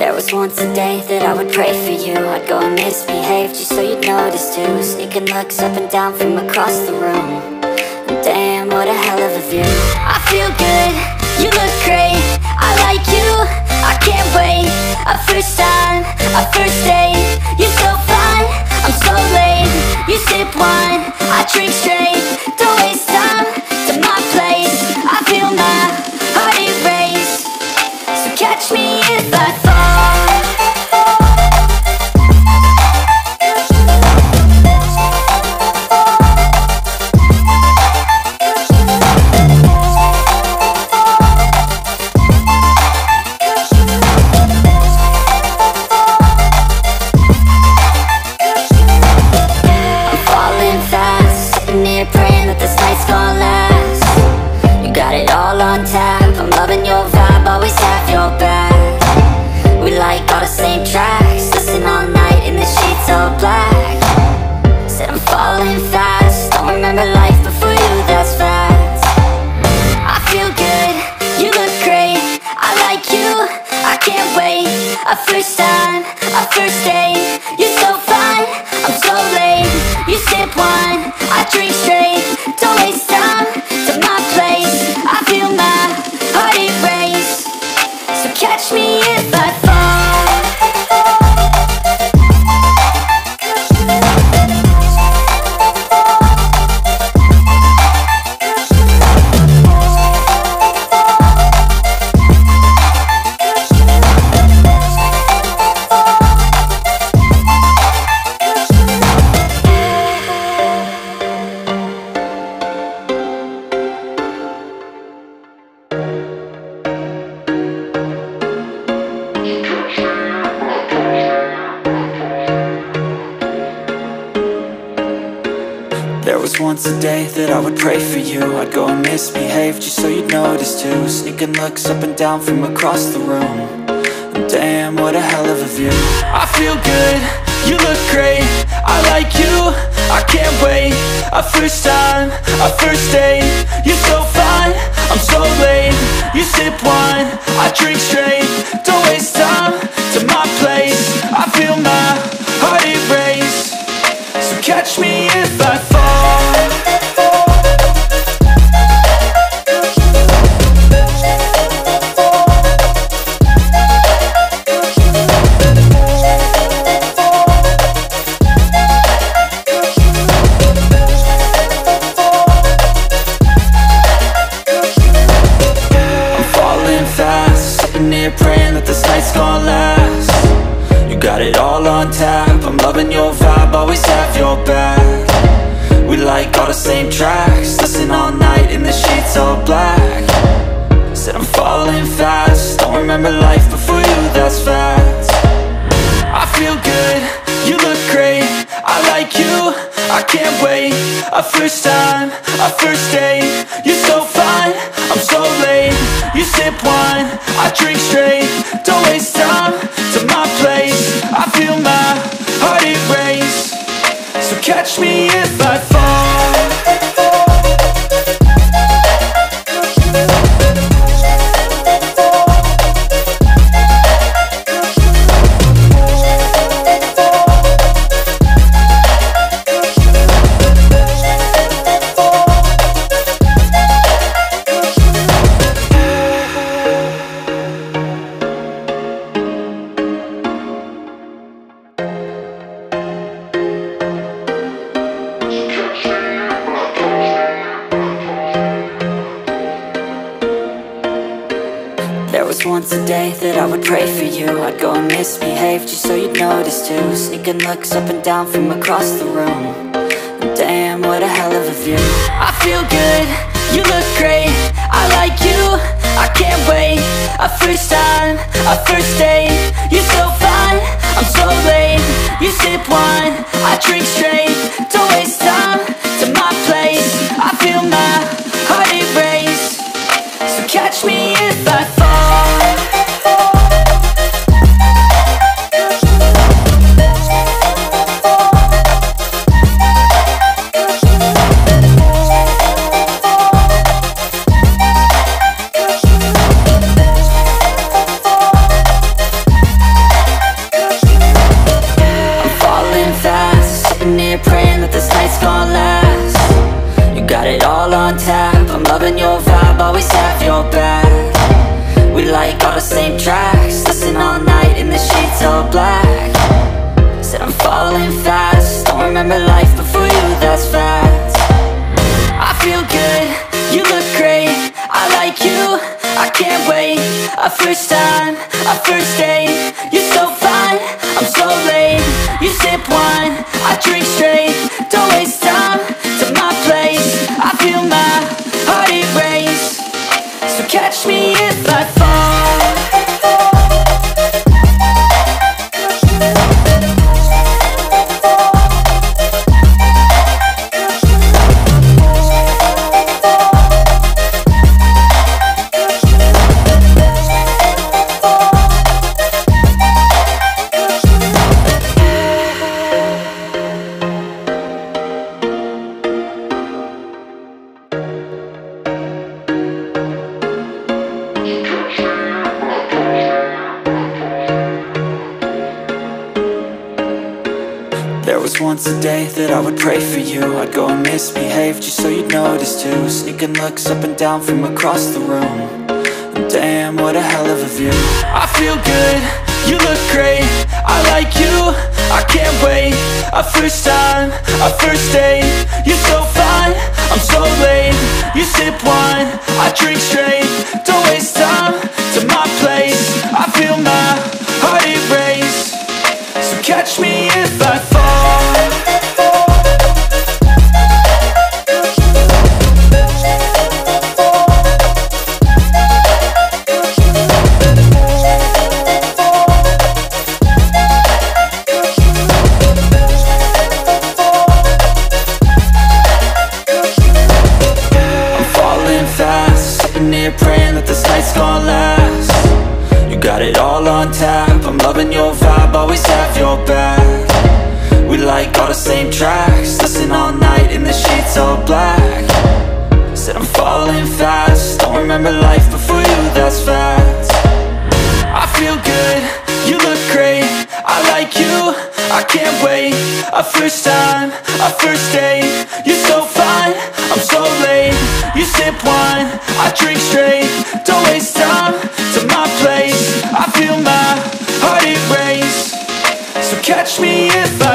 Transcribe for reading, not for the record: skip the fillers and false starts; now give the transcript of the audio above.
There was once a day that I would pray for you. I'd go and misbehave just so you'd notice too. Sneaking looks up and down from across the room. And damn, what a hell of a view. I feel good, you look great, I like you, I can't wait. A first time, a first date. You're so fine, I'm so late. You sip wine, I drink straight. Don't waste time to my place. I feel my heart erase. So catch me if I fall. Praying that this night's gonna last. You got it all on tap, I'm loving your vibe, always have your back. We like all the same tracks, listen all night in the sheets all black. Said I'm falling fast, don't remember life before you, that's facts. I feel good, you look great, I like you, I can't wait. A first time, a first date. You're so fine, I'm so late. You sip wine, I drink straight. Don't waste time to my place. I feel my heart erase. So catch me if I fall. There was once a day that I would pray for you. I'd go and misbehave just so you'd notice too. Sneaking looks up and down from across the room. And damn, what a hell of a view. I feel good, you look great, I like you, I can't wait. A first time, a first date. You're so fine, I'm so late. You sip wine, I drink straight. Don't waste time to my place. I feel my heart erase. So catch me if I fall. Praying that this night's gonna last. You got it all on tap, I'm loving your vibe, always have your back. We like all the same tracks, listen all night in the sheets all black. Said I'm falling fast, don't remember life before you, that's facts. I feel good, you look great, I like you, I can't wait. A first time, a first date. You're so fine, I'm so late. You sip wine, I drink straight. Don't waste time to my place. I feel my heart erase. So catch me if I fall. There was once a day that I would pray for you. I'd go and misbehave just so you'd notice too. Sneaking looks up and down from across the room. And damn, what a hell of a view. I feel good, you look great, I like you, I can't wait. A first time, a first date. You're so fine, I'm so late. You sip wine, I drink straight. Don't waste time to my place. I feel my heart erase. So catch me if I fall. all the same tracks. Listen all night in the sheets all black. Said I'm falling fast, don't remember life before you, that's fact. I feel good, you look great, I like you, I can't wait. A first time, a first date, you're so fine, I'm so late. You sip wine, I drink straight, don't waste time to my place. I feel my heart erase, so catch me if I fall. There was once a day that I would pray for you. I'd go and misbehave just so you'd notice too. Sneaking looks up and down from across the room, and damn, what a hell of a view. I feel good, you look great, I like you, I can't wait. A first time, a first date, you're so fine, I'm so late. You sip wine, I drink straight, don't waste time to my place. I feel my heart erase, so catch me if I fall. Praying that this night's gonna last. You got it all on tap, I'm loving your vibe, always have your back. We like all the same tracks, listen all night in the sheets all black. Said I'm falling fast, don't remember life before you, that's fact. I feel good, you look great, I like you, I can't wait. A first time, a first date, you're so fine, I'm so late. You sip wine, I drink straight, don't waste time to my place. I feel my heart erase, so catch me if I